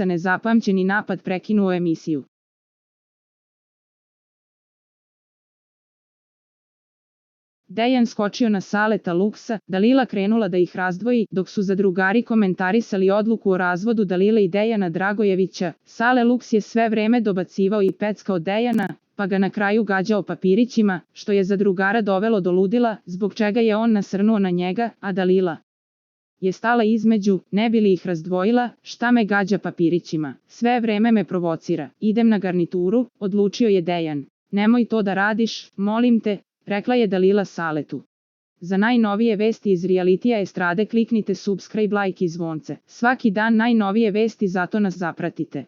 nezapamćeni napad prekinuo emisiju. Dejan skočio na Saleta Luksa, Dalila krenula da ih razdvoji, dok su zadrugari komentarisali odluku o razvodu Dalile i Dejana Dragojevića. Sale Luks je sve vreme dobacivao i peckao Dejana, pa ga na kraju gađao papirićima, što je zadrugara dovelo do ludila, zbog čega je on nasrnuo na njega, a Dalila je stala između, ne bi li ih razdvojila. Šta me gađa papirićima? Sve vreme me provocira. Idem na garnituru, odlučio je Dejan. Nemoj to da radiš, molim te, rekla je Dalila Saletu. Za najnovije vesti iz realitija estrade kliknite subscribe, like i zvonce. Svaki dan najnovije vesti, zato nas zapratite.